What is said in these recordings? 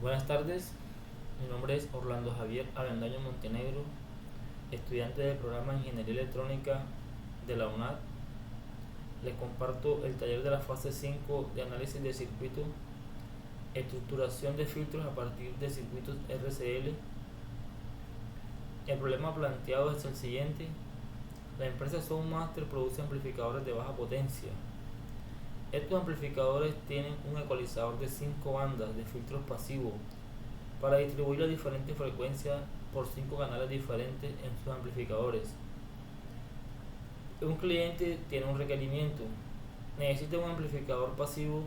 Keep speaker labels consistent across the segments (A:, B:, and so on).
A: Buenas tardes, mi nombre es Orlando Javier Avendaño Montenegro, estudiante del programa de Ingeniería Electrónica de la UNAD. Les comparto el taller de la fase 5 de análisis de circuitos, estructuración de filtros a partir de circuitos RCL. El problema planteado es el siguiente: la empresa Soundmaster produce amplificadores de baja potencia. Estos amplificadores tienen un ecualizador de 5 bandas de filtros pasivos para distribuir las diferentes frecuencias por 5 canales diferentes en sus amplificadores. Un cliente tiene un requerimiento: necesita un amplificador pasivo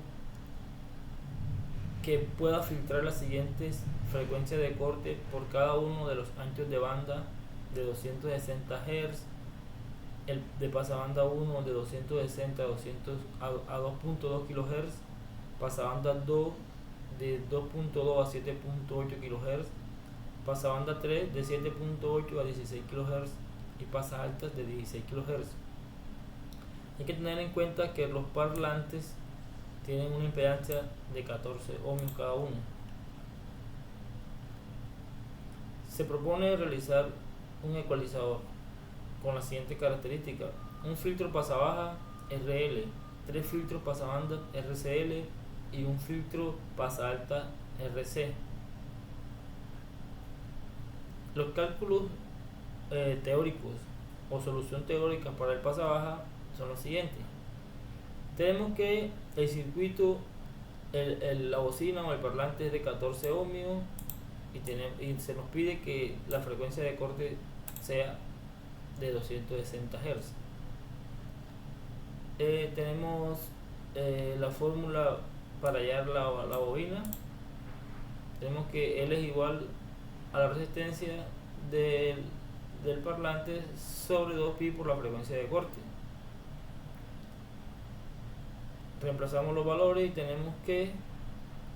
A: que pueda filtrar las siguientes frecuencias de corte por cada uno de los anchos de banda de 260 Hz, el de pasabanda 1 de 260 a 2.2 kHz, pasabanda 2 de 2.2 a 7.8 kHz, pasabanda 3 de 7.8 a 16 kHz y pasas altas de 16 kHz. Hay que tener en cuenta que los parlantes tienen una impedancia de 14 ohmios cada uno. Se propone realizar un ecualizador con la siguiente característica: un filtro pasabaja RL, 3 filtros pasabanda RCL y un filtro pasalta RC. Los cálculos teóricos o solución teórica para el pasabaja son los siguientes. Tenemos que el circuito, la bocina o el parlante es de 14 ohmios y se nos pide que la frecuencia de corte sea de 260 Hz. Tenemos la fórmula para hallar la bobina. Tenemos que L es igual a la resistencia del parlante sobre 2pi por la frecuencia de corte. Reemplazamos los valores y tenemos que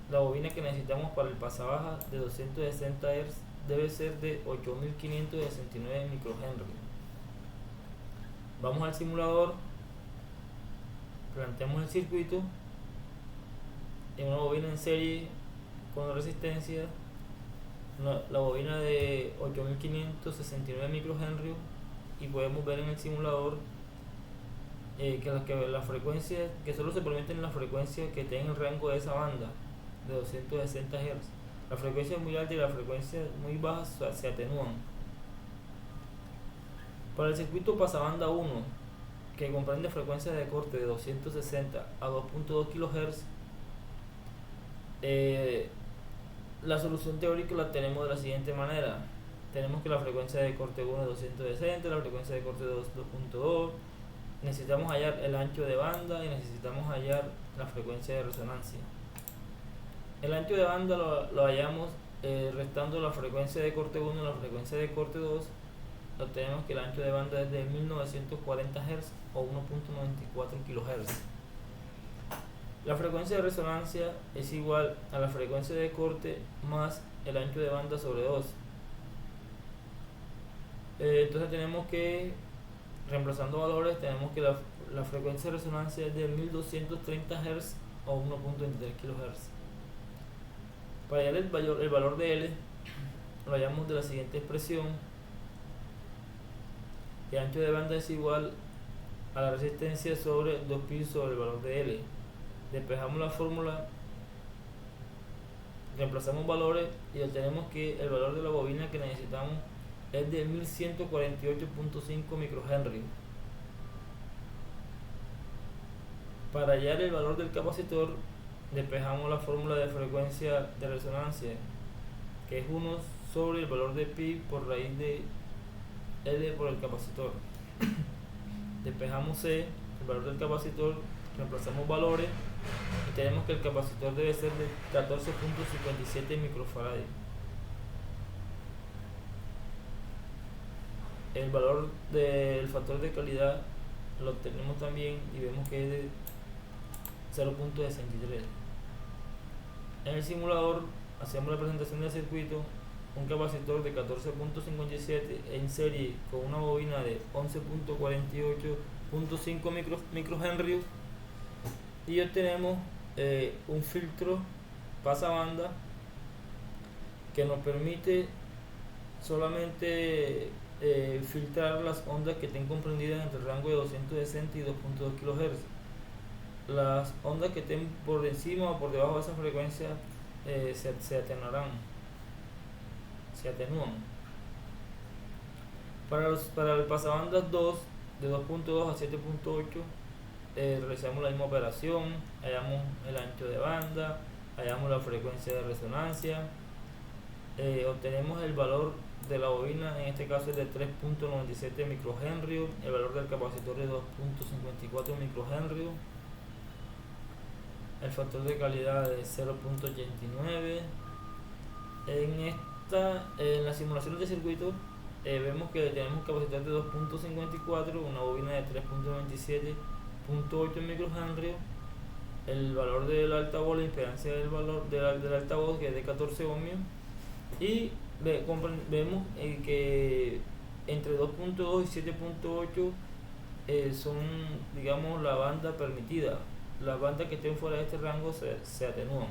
A: la bobina que necesitamos para el pasabaja de 260 Hz debe ser de 8569 microhenry. Vamos al simulador, planteamos el circuito en una bobina en serie con resistencia, la bobina de 8569 microhenry, y podemos ver en el simulador que la frecuencia, que solo se permiten las frecuencias que estén en el rango de esa banda de 260 Hz. La frecuencia muy alta y la frecuencia muy baja se atenúan. Para el circuito pasabanda 1, que comprende frecuencias de corte de 260 a 2.2 kHz, la solución teórica la tenemos de la siguiente manera. Tenemos que la frecuencia de corte 1 es 260, la frecuencia de corte 2 2.2, necesitamos hallar el ancho de banda y necesitamos hallar la frecuencia de resonancia. El ancho de banda lo hallamos restando la frecuencia de corte 1 y la frecuencia de corte 2. Obtenemos que el ancho de banda es de 1940 Hz o 1.94 kHz. La frecuencia de resonancia es igual a la frecuencia de corte más el ancho de banda sobre 2. Entonces tenemos que, reemplazando valores, tenemos que la frecuencia de resonancia es de 1230 Hz o 1.23 kHz. Para hallar el valor de L, lo hallamos de la siguiente expresión: el ancho de banda es igual a la resistencia sobre 2pi sobre el valor de L. Despejamos la fórmula, reemplazamos valores y obtenemos que el valor de la bobina que necesitamos es de 1148.5 microhenry. Para hallar el valor del capacitor, despejamos la fórmula de frecuencia de resonancia, que es 1 sobre el valor de pi por raíz de L por el capacitor. Despejamos C, el valor del capacitor, reemplazamos valores y tenemos que el capacitor debe ser de 14.57 microfarads. El valor del factor de calidad lo obtenemos también y vemos que es de 0.63. En el simulador hacemos la presentación del circuito: un capacitor de 14.57 en serie con una bobina de 11.48.5 microhenry y obtenemos un filtro pasabanda que nos permite solamente filtrar las ondas que estén comprendidas entre el rango de 260 y 2.2 kHz. Las ondas que estén por encima o por debajo de esa frecuencia se atenuarán, se atenúan. Para el pasabandas 2, de 2.2 a 7.8, realizamos la misma operación, hallamos el ancho de banda, hallamos la frecuencia de resonancia, obtenemos el valor de la bobina, en este caso es de 3.97 microhenrios, el valor del capacitor de 2.54 microhenrios, el factor de calidad de 0.89. En las simulaciones de circuito vemos que tenemos un capacitor de 2.54, una bobina de 3.97.8 microhenrios, el valor del altavoz, la impedancia del valor del altavoz, que es de 14 ohmios, y vemos que entre 2.2 y 7.8 son, digamos, la banda permitida. Las bandas que estén fuera de este rango se atenúan.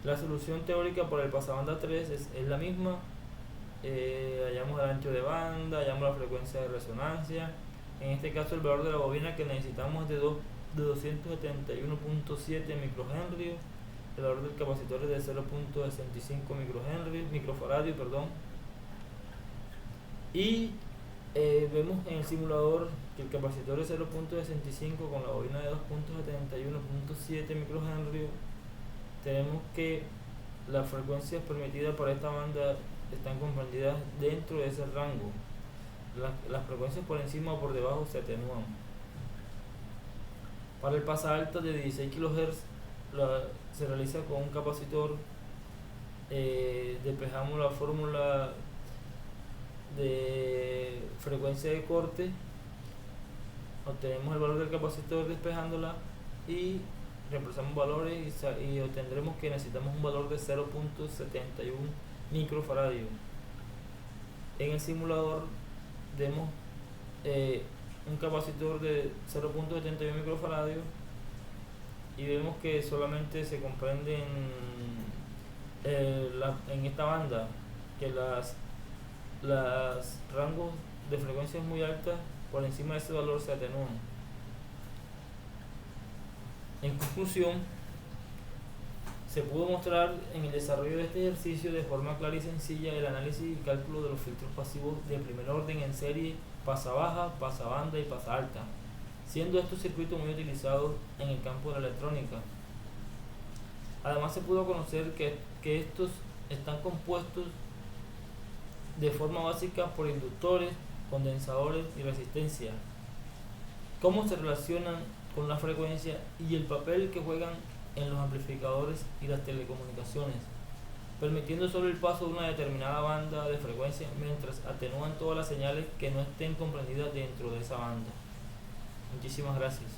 A: La solución teórica por el pasabanda 3 es la misma. Hallamos el ancho de banda, hallamos la frecuencia de resonancia. En este caso el valor de la bobina que necesitamos es de 271.7 microhenrios. El valor del capacitor es de 0.65 microfaradios, y vemos en el simulador que el capacitor es 0.65 con la bobina de 2.71.7 microhenrios. Tenemos que las frecuencias permitidas para esta banda están comprendidas dentro de ese rango. Las frecuencias por encima o por debajo se atenúan. Para el pasa alta de 16 kHz se realiza con un capacitor. Despejamos la fórmula de frecuencia de corte, obtenemos el valor del capacitor despejándola y reemplazamos valores y obtendremos que necesitamos un valor de 0.71 microfaradios. En el simulador vemos un capacitor de 0.71 microfaradios y vemos que solamente se comprende en esta banda que los rangos de frecuencias muy altas por encima de ese valor se atenúan. En conclusión, se pudo mostrar en el desarrollo de este ejercicio de forma clara y sencilla el análisis y cálculo de los filtros pasivos de primer orden en serie, pasa baja, pasa banda y pasa alta, siendo estos circuitos muy utilizados en el campo de la electrónica. Además se pudo conocer que estos están compuestos de forma básica por inductores, condensadores y resistencia. Cómo se relacionan con la frecuencia y el papel que juegan en los amplificadores y las telecomunicaciones, permitiendo solo el paso de una determinada banda de frecuencia mientras atenúan todas las señales que no estén comprendidas dentro de esa banda. Muchísimas gracias.